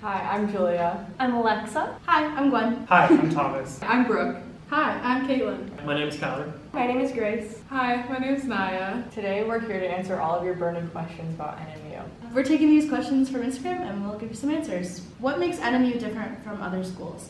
Hi, I'm Julia. I'm Alexa. Hi, I'm Gwen. Hi, I'm Thomas. I'm Brooke. Hi, I'm Caitlin. My name's Connor. My name is Grace. Hi, my name is Naya. Today we're here to answer all of your burning questions about NMU. We're taking these questions from Instagram and we'll give you some answers. What makes NMU different from other schools?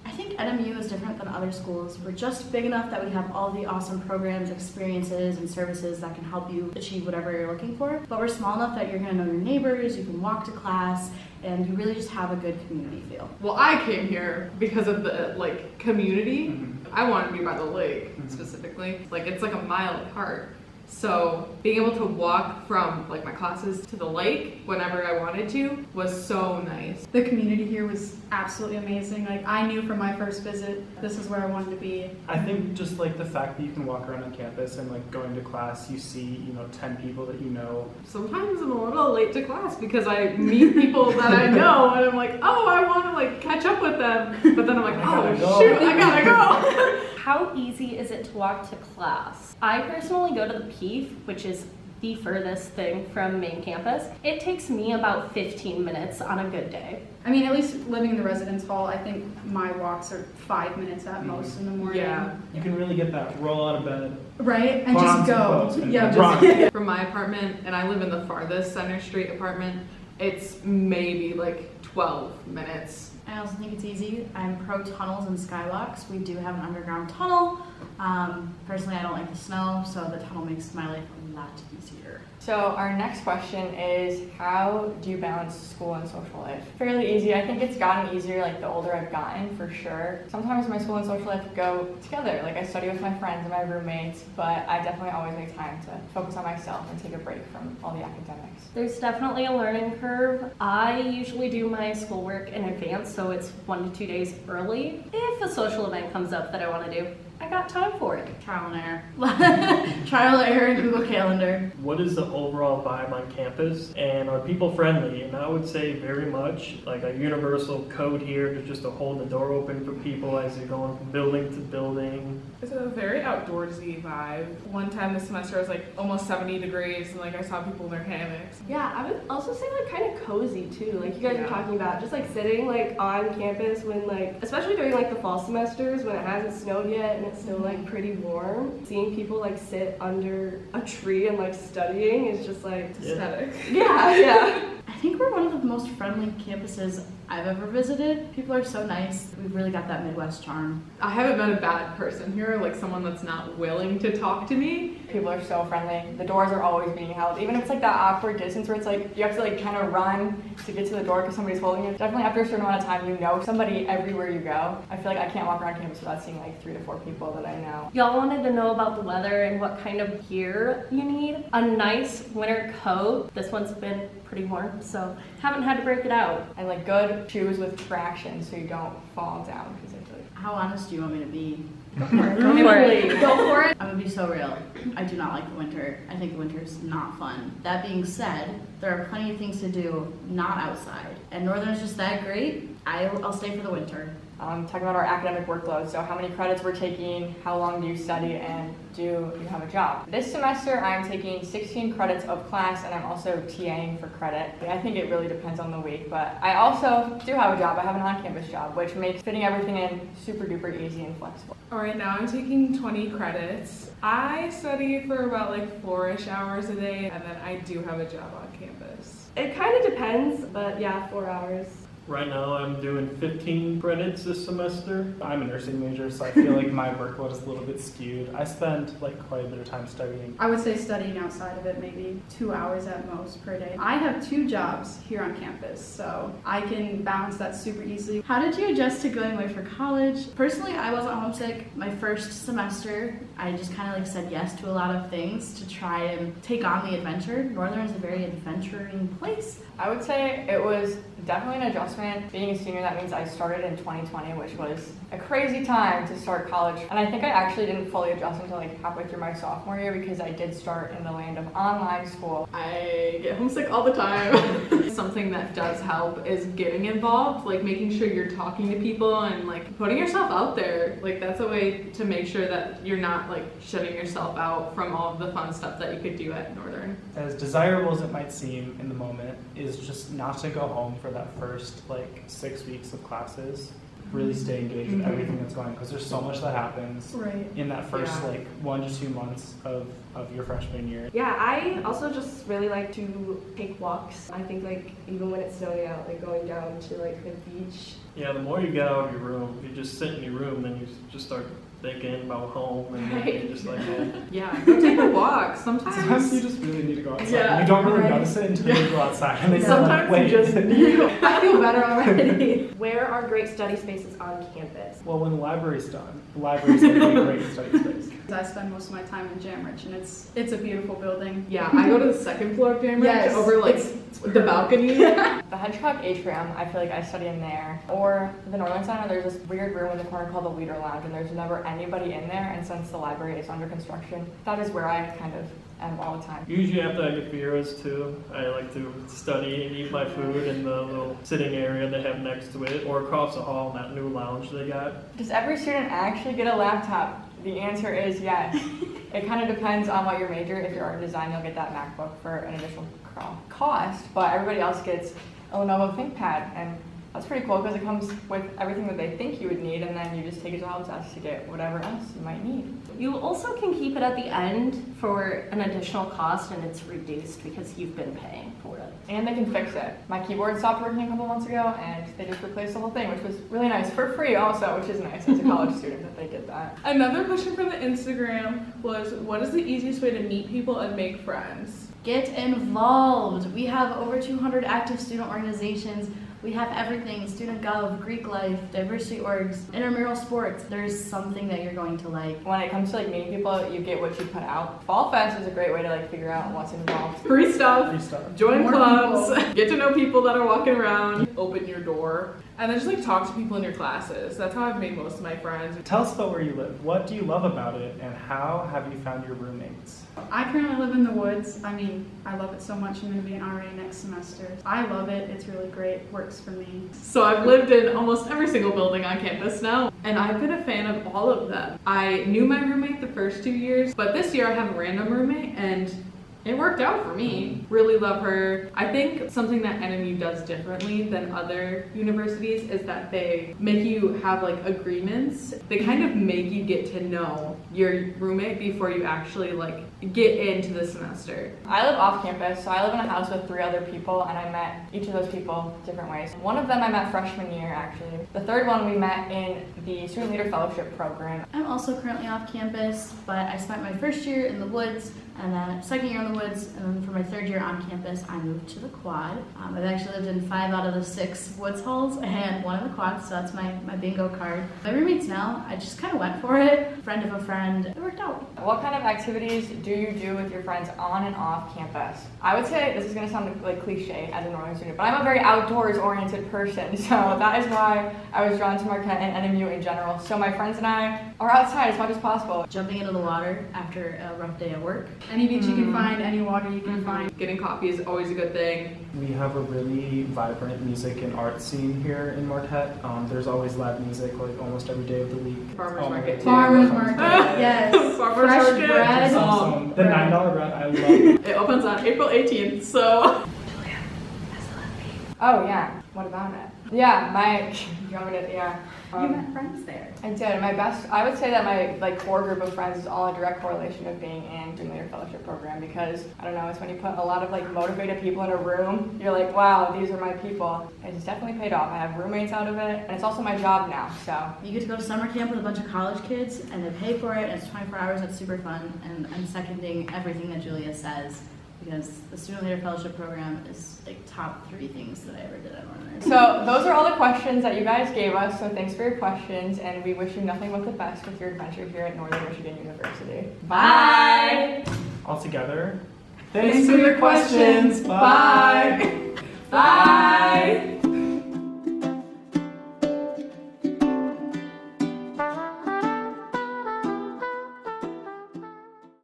I think NMU is different than other schools. We're just big enough that we have all the awesome programs, experiences, and services that can help you achieve whatever you're looking for. But we're small enough that you're going to know your neighbors, you can walk to class, and you really just have a good community feel. Well, I came here because of the community. I wanted to be by the lake specifically. It's like a mile apart. So being able to walk from my classes to the lake whenever I wanted to was so nice. The community here was absolutely amazing. I knew from my first visit, this is where I wanted to be. I think just the fact that you can walk around on campus and going to class, you see 10 people that you know. Sometimes I'm a little late to class because I meet people that I know and I'm like, oh, I want to catch up with them. But then I'm like, shoot, I gotta go. How easy is it to walk to class? I personally go to the PEEF, which is the furthest thing from main campus. It takes me about 15 minutes on a good day. I mean, at least living in the residence hall, I think my walks are 5 minutes at most in the morning. Yeah. You can really get that roll out of bed. Right? And just go. Yeah, From my apartment, and I live in the farthest Center Street apartment, it's maybe 12 minutes. I also think it's easy. I'm pro tunnels and skywalks. We do have an underground tunnel. Personally, I don't like the snow, so the tunnel makes my life a lot easier. So our next question is, how do you balance school and social life? Fairly easy. I think it's gotten easier the older I've gotten, for sure. Sometimes my school and social life go together. I study with my friends and my roommates, but I definitely always make time to focus on myself and take a break from all the academics. There's definitely a learning curve. I usually do my schoolwork in advance, so it's 1 to 2 days early. If a social event comes up that I want to do, I got time for it. Trial and error. Trial and error in Google Calendar. What is the overall vibe on campus, and are people friendly? And I would say very much. A universal code here is just to hold the door open for people as you're going from building to building. It's a very outdoorsy vibe. One time this semester it was almost 70 degrees and I saw people in their hammocks. Yeah, I would also say kind of cozy too. You guys were talking about just sitting on campus when especially during the fall semesters when it hasn't snowed yet and it's still pretty warm. Seeing people sit under a tree and studying is just Aesthetic. Yeah. I think we're one of the most friendly campuses I've ever visited. People are so nice. We've really got that Midwest charm. I haven't met a bad person here, someone that's not willing to talk to me. People are so friendly. The doors are always being held. Even if it's that awkward distance where it's you have to kind of run to get to the door because somebody's holding you. Definitely after a certain amount of time, you know somebody everywhere you go. I feel I can't walk around campus without seeing 3 to 4 people that I know. Y'all wanted to know about the weather and what kind of gear you need. A nice winter coat. This one's been pretty warm, so haven't had to break it out. And good shoes with traction so you don't fall down. How honest do you want me to be? Go for it. Go for it. I'm gonna be so real. I do not like the winter. I think the winter is not fun. That being said, there are plenty of things to do not outside. And Northern is just that great. I'll stay for the winter. Talking about our academic workload, so how many credits we're taking, how long do you study, and do you have a job? This semester I'm taking 16 credits of class and I'm also TAing for credit. I think it really depends on the week, but I also do have a job. I have an on-campus job, which makes fitting everything in super duper easy and flexible. Alright, now I'm taking 20 credits. I study for about 4-ish hours a day, and then I do have a job on campus. It kind of depends, but yeah, 4 hours. Right now I'm doing 15 credits this semester. I'm a nursing major, so I feel my workload is a little bit skewed. I spend quite a bit of time studying. I would say studying outside of it, maybe 2 hours at most per day. I have 2 jobs here on campus, so I can balance that super easily. How did you adjust to going away for college? Personally, I wasn't homesick my first semester. I just kind of said yes to a lot of things to try and take on the adventure. Northern is a very adventuring place. I would say it was definitely an adjustment. Being a senior, that means I started in 2020, which was a crazy time to start college. And I think I actually didn't fully adjust until halfway through my sophomore year because I did start in the land of online school. I get homesick all the time. Something that does help is getting involved, making sure you're talking to people and putting yourself out there. That's a way to make sure that you're not shutting yourself out from all of the fun stuff that you could do at Northern. As desirable as it might seem in the moment, is just not to go home for that first like 6 weeks of classes. Really stay engaged with everything that's going on because there's so much that happens Right. in that first like 1 to 2 months of your freshman year. Yeah, I also just really like to take walks. I think like even when it's snowing out, like going down to like the beach. Yeah, the more you get out of your room, if you just sit in your room, then you just start thinking about home, and then you're just like, Yeah, go take a walk. Sometimes Sometimes you just really need to go outside. Yeah, You don't really right. notice it until you go outside. And then you're sometimes like, you wait. just need. I feel better already. Where are great study spaces on campus? Well, when the library's done, the library's going to be a great study space. I spend most of my time in Jamrich, and it's a beautiful building. Yeah, I go to the second floor of Jamrich Yes, over like it's the balcony. The Hedgehog Atrium, I feel like I study in there. Or the Northern Center, there's this weird room in the corner called the Leader Lounge, and there's never anybody in there. And since the library is under construction, that is where I kind of am all the time. usually after I get beers too, I like to study and eat my food in the little sitting area they have next to it, or across the hall in that new lounge they got. Does every student actually get a laptop? The answer is yes. It kind of depends on what your major. If you're art and design, you'll get that MacBook for an additional cost, but everybody else gets a Lenovo ThinkPad, and that's pretty cool because it comes with everything that they think you would need, and then you just take a job test to get whatever else you might need. You also can keep it at the end for an additional cost, and it's reduced because you've been paying for it. And they can fix it. My keyboard stopped working a couple months ago, and they just replaced the whole thing, which was really nice, for free also, which is nice as a college student that they did that. Another question from the Instagram was, what is the easiest way to meet people and make friends? Get involved. We have over 200 active student organizations. We have everything, student gov, Greek life, diversity orgs, intramural sports. There's something that you're going to like. When it comes to like meeting people, you get what you put out. Fall Fest is a great way to like figure out what's involved. Free stuff. Free stuff. Join More clubs. Get to know people that are walking around. Open your door. And then just like talk to people in your classes. That's how I've made most of my friends. Tell us about where you live. What do you love about it, and how have you found your roommates? I currently live in the woods. I mean, I love it so much. I'm going to be an RA next semester. I love it. It's really great. Works for me. So I've lived in almost every single building on campus now, and I've been a fan of all of them. I knew my roommate the first 2 years, but this year I have a random roommate, and it worked out for me. Really love her. I think something that NMU does differently than other universities is that they make you have like agreements. They kind of make you get to know your roommate before you actually like get into the semester. I live off campus, so I live in a house with 3 other people, and I met each of those people different ways. One of them I met freshman year, actually. The third one we met in the Student Leader Fellowship program. I'm also currently off campus, but I spent my first year in the woods, and then second year in the woods, and then for my third year on campus, I moved to the quad. I've actually lived in 5 out of the 6 woods halls and 1 in the quad, so that's my bingo card. My roommates now, I just kind of went for it. Friend of a friend, it worked out. What kind of activities do you do with your friends on and off campus? I would say, this is going to sound like cliche as a Northern student, but I'm a very outdoors-oriented person, so that is why I was drawn to Marquette and NMU in general. So my friends and I are outside as much as possible. Jumping into the water after a rough day at work. Any beach you can find, any water you can find. Getting coffee is always a good thing. We have a really vibrant music and art scene here in Marquette. There's always live music like almost every day of the week. Farmers market too. Farmers market, yes. Farmers Fresh market. bread. It's awesome. The $9 bread, I love it. It opens on April 18th, so. Oh yeah, what about it? Yeah, You met friends there. I did. I would say that my like core group of friends is all a direct correlation of being in Student Leader Fellowship program, because I don't know, it's when you put a lot of like motivated people in a room, you're like, wow, these are my people. It's definitely paid off. I have roommates out of it, and it's also my job now, so. You get to go to summer camp with a bunch of college kids, and they pay for it, and it's 24 hours, it's super fun, and I'm seconding everything that Julia says, because the Student Leader Fellowship program is like top 3 things that I ever did at Northern. So those are all the questions that you guys gave us, so thanks for your questions, and we wish you nothing but the best with your adventure here at Northern Michigan University. Bye! All together. Thanks for your questions. Bye. Bye!